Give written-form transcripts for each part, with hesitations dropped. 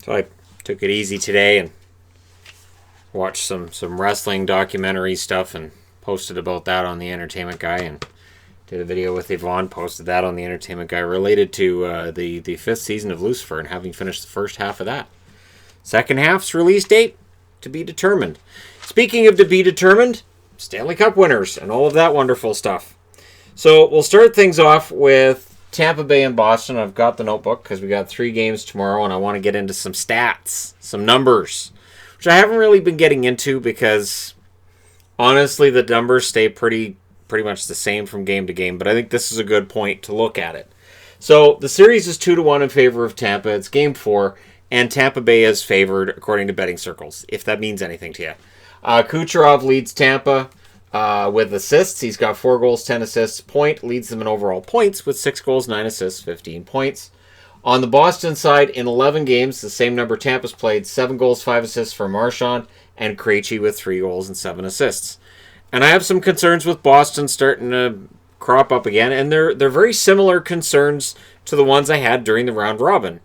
So I took it easy today and watched some wrestling documentary stuff and posted about that on the Entertainment Guy, and did a video with Yvonne, posted that on the Entertainment Guy related to the fifth season of Lucifer and having finished the first half of that. Second half's release date to be determined. Speaking of to be determined, Stanley Cup winners and all of that wonderful stuff. So we'll start things off with Tampa Bay and Boston. I've got the notebook because we got 3 games tomorrow and I want to get into some stats, some numbers, which I haven't really been getting into because honestly the numbers stay pretty much the same from game to game, but I think this is a good point to look at it. So the series is 2-1 in favor of Tampa. It's game 4, and Tampa Bay is favored according to betting circles, if that means anything to you. Kucherov leads Tampa with assists. He's got 4 goals, 10 assists. Point leads them in overall points with 6 goals, 9 assists, 15 points. On the Boston side, in 11 games, the same number Tampa's played, 7 goals, 5 assists for Marchand, and Krejci with 3 goals and 7 assists. And I have some concerns with Boston starting to crop up again, and they're very similar concerns to the ones I had during the round robin.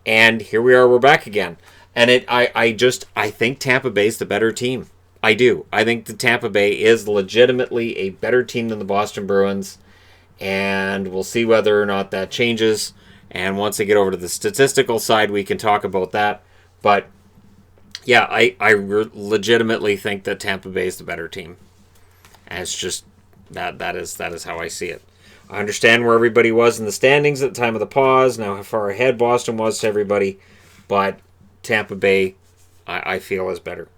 And here we are, we're back again. And I think Tampa Bay's the better team. I do. I think the Tampa Bay is legitimately a better team than the Boston Bruins, and we'll see whether or not that changes. And once I get over to the statistical side, we can talk about that. But yeah, I legitimately think that Tampa Bay is the better team. And it's just that is how I see it. I understand where everybody was in the standings at the time of the pause, now how far ahead Boston was to everybody, but Tampa Bay, I feel, is better.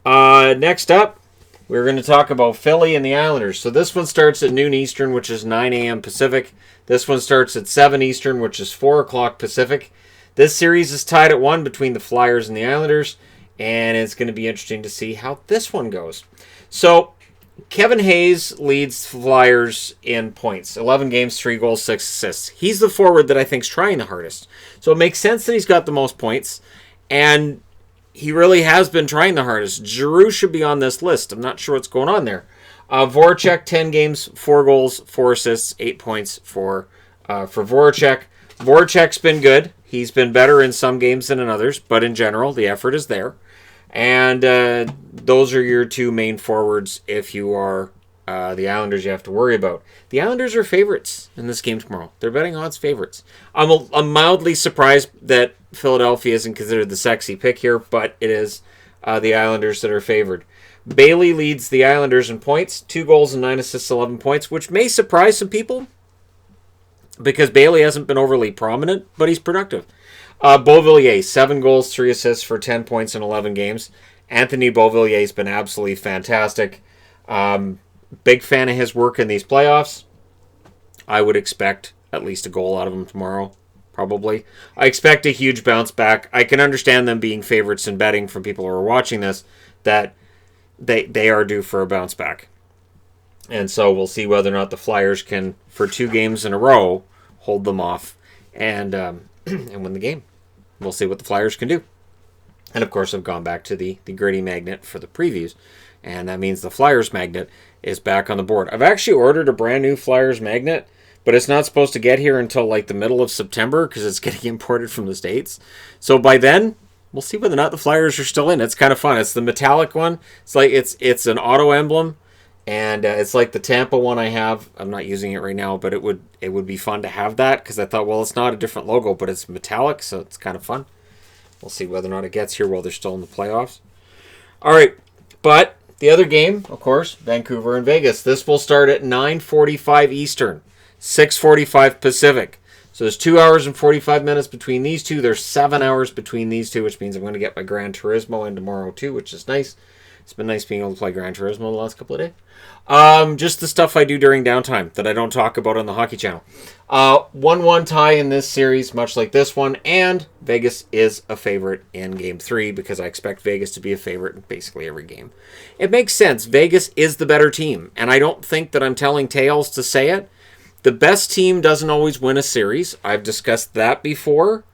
Next up, we're going to talk about Philly and the Islanders. So this one starts at noon Eastern, which is 9 a.m. Pacific. This one starts at 7 Eastern, which is 4 o'clock Pacific. This series is tied at 1 between the Flyers and the Islanders, and it's going to be interesting to see how this one goes. So Kevin Hayes leads Flyers in points. 11 games, 3 goals, 6 assists. He's the forward that I think is trying the hardest. So it makes sense that he's got the most points. And he really has been trying the hardest. Giroux should be on this list. I'm not sure what's going on there. Voracek, 10 games, 4 goals, 4 assists, 8 points for Voracek. Voracek's been good. He's been better in some games than in others. But in general, the effort is there. And those are your 2 main forwards if you are the Islanders you have to worry about. The Islanders are favorites in this game tomorrow. They're betting odds favorites. I'm mildly surprised that Philadelphia isn't considered the sexy pick here, but it is the Islanders that are favored. Bailey leads the Islanders in points, 2 goals and 9 assists, 11 points, which may surprise some people because Bailey hasn't been overly prominent, but he's productive. Beauvillier, 7 goals, 3 assists for 10 points in 11 games. Anthony Beauvillier's been absolutely fantastic. Big fan of his work in these playoffs. I would expect at least a goal out of him tomorrow, probably. I expect a huge bounce back. I can understand them being favorites in betting from people who are watching this, that they are due for a bounce back. And so we'll see whether or not the Flyers can, for 2 games in a row, hold them off and win the game. We'll see what the Flyers can do. And of course, I've gone back to the gritty magnet for the previews. And that means the Flyers magnet is back on the board. I've actually ordered a brand new Flyers magnet, but it's not supposed to get here until like the middle of September because it's getting imported from the States. So by then, we'll see whether or not the Flyers are still in. It's kind of fun. It's the metallic one. It's like it's an auto emblem. And it's like the Tampa one I have. I'm not using it right now, but it would be fun to have that because I thought, well, it's not a different logo, but it's metallic, so it's kind of fun. We'll see whether or not it gets here while they're still in the playoffs. All right, but the other game, of course, Vancouver and Vegas. This will start at 9:45 Eastern, 6:45 Pacific. So there's 2 hours and 45 minutes between these two. There's 7 hours between these two, which means I'm going to get my Gran Turismo in tomorrow too, which is nice. It's been nice being able to play Gran Turismo the last couple of days. Just the stuff I do during downtime that I don't talk about on the Hockey Channel. 1-1 tie in this series, much like this one, and Vegas is a favorite in Game 3 because I expect Vegas to be a favorite in basically every game. It makes sense. Vegas is the better team, and I don't think that I'm telling tales to say it. The best team doesn't always win a series. I've discussed that before.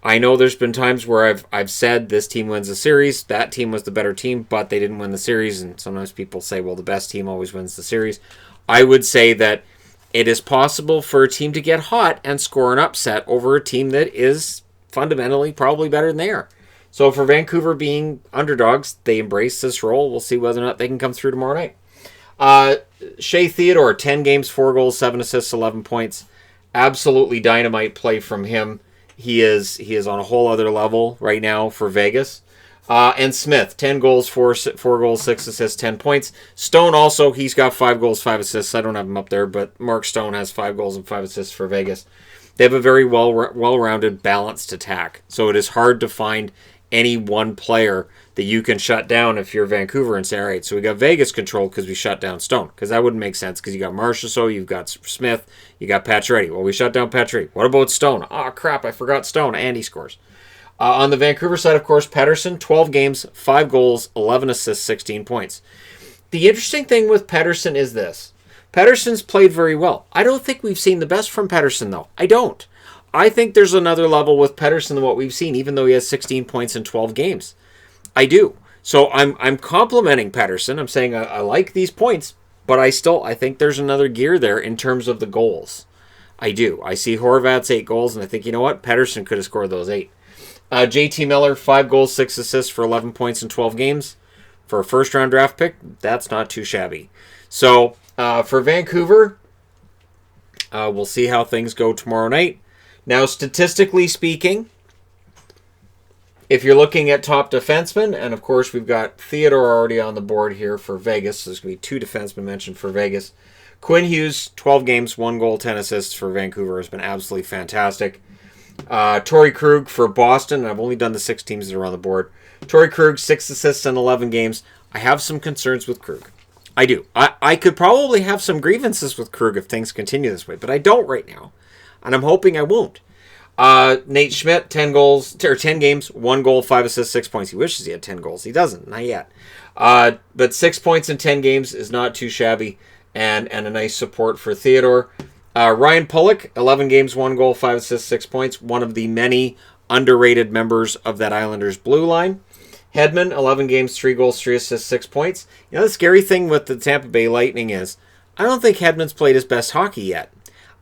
I know there's been times where I've said this team wins a series, that team was the better team, but they didn't win the series, and sometimes people say, well, the best team always wins the series. I would say that it is possible for a team to get hot and score an upset over a team that is fundamentally probably better than they are. So for Vancouver being underdogs, they embrace this role. We'll see whether or not they can come through tomorrow night. Shea Theodore, 10 games, 4 goals, 7 assists, 11 points. Absolutely dynamite play from him. He is on a whole other level right now for Vegas. And Smith, 10 goals, 4 goals, 6 assists, 10 points. Stone also, he's got 5 goals, 5 assists. I don't have him up there, but Mark Stone has 5 goals and 5 assists for Vegas. They have a very well-rounded, balanced attack. So it is hard to find any one player that you can shut down if you're Vancouver and say, all right, so we got Vegas control because we shut down Stone. Because that wouldn't make sense because you got Marchessault, you've got Smith, you got Pacioretty. Well, we shut down Pacioretty. What about Stone? Oh, crap, I forgot Stone. And he scores. On the Vancouver side, of course, Pettersson, 12 games, 5 goals, 11 assists, 16 points. The interesting thing with Pettersson is this. Pettersson's played very well. I don't think we've seen the best from Pettersson, though. I don't. I think there's another level with Pettersson than what we've seen, even though he has 16 points in 12 games. I do. So I'm complimenting Pettersson. I'm saying I like these points, but I think there's another gear there in terms of the goals. I do. I see Horvat's 8 goals, and I think, you know what? Pettersson could have scored those 8. JT Miller, 5 goals, 6 assists for 11 points in 12 games. For a first-round draft pick, that's not too shabby. So for Vancouver, we'll see how things go tomorrow night. Now, statistically speaking, if you're looking at top defensemen, and of course we've got Theodore already on the board here for Vegas, so there's going to be 2 defensemen mentioned for Vegas. Quinn Hughes, 12 games, 1 goal, 10 assists for Vancouver, has been absolutely fantastic. Torrey Krug for Boston, and I've only done the 6 teams that are on the board. Torrey Krug, 6 assists in 11 games. I have some concerns with Krug. I do. I could probably have some grievances with Krug if things continue this way, but I don't right now. And I'm hoping I won't. Nate Schmidt, 10 games, 1 goal, 5 assists, 6 points. He wishes he had 10 goals. He doesn't, not yet. But 6 points in 10 games is not too shabby, and a nice support for Theodore. Ryan Pulock, 11 games, 1 goal, 5 assists, 6 points. One of the many underrated members of that Islanders blue line. Hedman, 11 games, 3 goals, 3 assists, 6 points. You know, the scary thing with the Tampa Bay Lightning is I don't think Hedman's played his best hockey yet.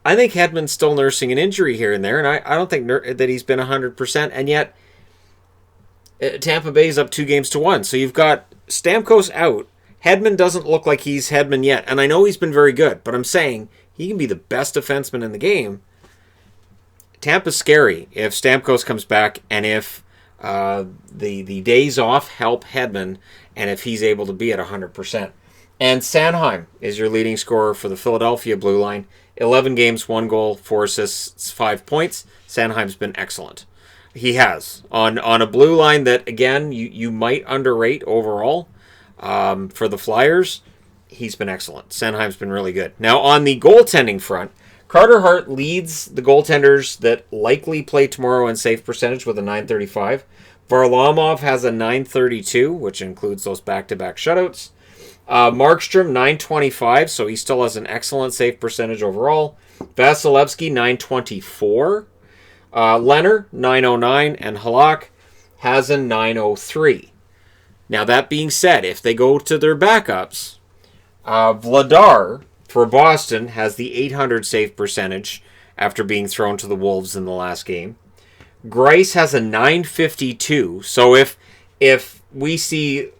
I think Hedman's still nursing an injury here and there, and I don't think that he's been 100%, and yet Tampa Bay's up 2-1. So you've got Stamkos out. Hedman doesn't look like he's Hedman yet, and I know he's been very good, but I'm saying he can be the best defenseman in the game. Tampa's scary if Stamkos comes back, and if the days off help Hedman, and if he's able to be at 100%. And Sanheim is your leading scorer for the Philadelphia blue line. 11 games, 1 goal, 4 assists, 5 points. Sanheim's been excellent. He has. On a blue line that, again, you might underrate overall for the Flyers, he's been excellent. Sanheim's been really good. Now, on the goaltending front, Carter Hart leads the goaltenders that likely play tomorrow in save percentage with a .935. Varlamov has a .932, which includes those back-to-back shutouts. Markstrom, .925, so he still has an excellent save percentage overall. Vasilevsky, .924. Leonard, .909. And Halak has a .903. Now, that being said, if they go to their backups, Vladar for Boston has the .800 save percentage after being thrown to the Wolves in the last game. Greiss has a .952, so if we see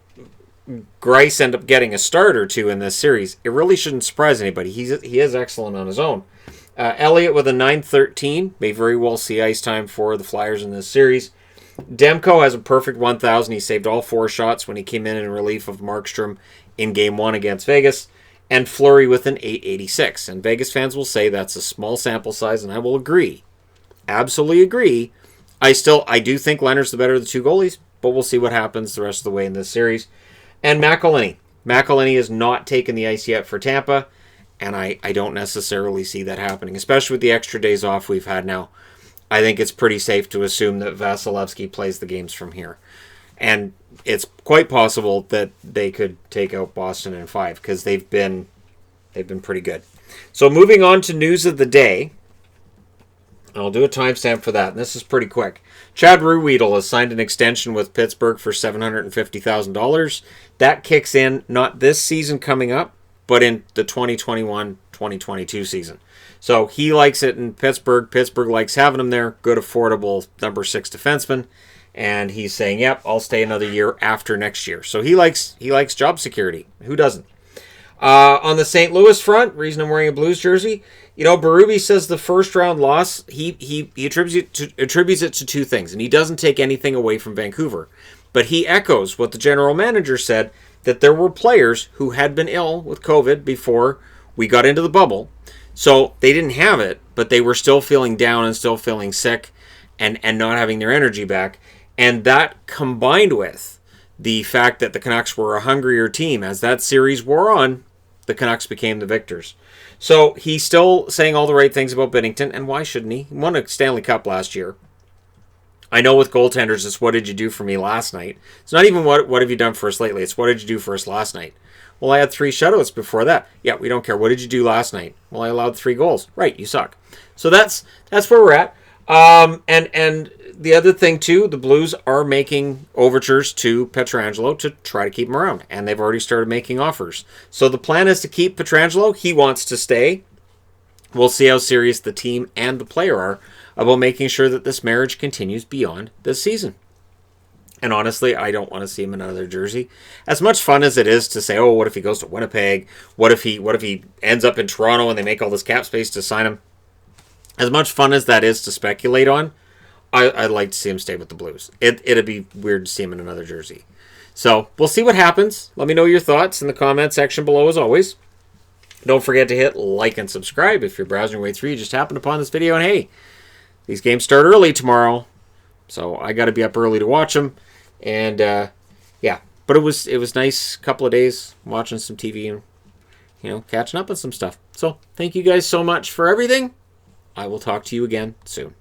Greiss end up getting a start or two in this series, it really shouldn't surprise anybody. He is excellent on his own. Elliott with a .913 may very well see ice time for the Flyers in this series. Demko has a perfect 1,000. He saved all 4 shots when he came in relief of Markstrom in Game 1 against Vegas. And Fleury with an .886. And Vegas fans will say that's a small sample size, and I will agree. Absolutely agree. I do think Leonard's the better of the 2 goalies, but we'll see what happens the rest of the way in this series. And McElhinney. McElhinney has not taken the ice yet for Tampa, and I don't necessarily see that happening, especially with the extra days off we've had now. I think it's pretty safe to assume that Vasilevsky plays the games from here. And it's quite possible that they could take out Boston in 5 because they've been pretty good. So moving on to news of the day. I'll do a timestamp for that, and this is pretty quick. Chad Ruhwedel has signed an extension with Pittsburgh for $750,000. That kicks in not this season coming up, but in the 2021-2022 season. So he likes it in Pittsburgh. Pittsburgh likes having him there. Good, affordable number 6 defenseman. And he's saying, yep, I'll stay another year after next year. So he likes job security. Who doesn't? On the St. Louis front, reason I'm wearing a Blues jersey, Berube says the first round loss, he attributes it to two things, and he doesn't take anything away from Vancouver. But he echoes what the general manager said, that there were players who had been ill with COVID before we got into the bubble. So they didn't have it, but they were still feeling down and still feeling sick and not having their energy back. And that combined with the fact that the Canucks were a hungrier team, as that series wore on, the Canucks became the victors. So he's still saying all the right things about Binnington, and why shouldn't he? He won a Stanley Cup last year. I know with goaltenders, it's what did you do for me last night? It's not even what have you done for us lately. It's what did you do for us last night? Well, I had 3 shutouts before that. Yeah, we don't care. What did you do last night? Well, I allowed 3 goals. Right, you suck. So that's where we're at. And the other thing, too, the Blues are making overtures to Pietrangelo to try to keep him around. And they've already started making offers. So the plan is to keep Pietrangelo. He wants to stay. We'll see how serious the team and the player are about making sure that this marriage continues beyond this season. And honestly, I don't want to see him in another jersey. As much fun as it is to say, oh, what if he goes to Winnipeg? What if he ends up in Toronto and they make all this cap space to sign him? As much fun as that is to speculate on, I'd like to see him stay with the Blues. It'd be weird to see him in another jersey. So we'll see what happens. Let me know your thoughts in the comment section below as always. Don't forget to hit like and subscribe if you're browsing your way through. You just happened upon this video and hey, these games start early tomorrow. So I got to be up early to watch them. And yeah, but it was nice couple of days watching some TV and catching up on some stuff. So thank you guys so much for everything. I will talk to you again soon.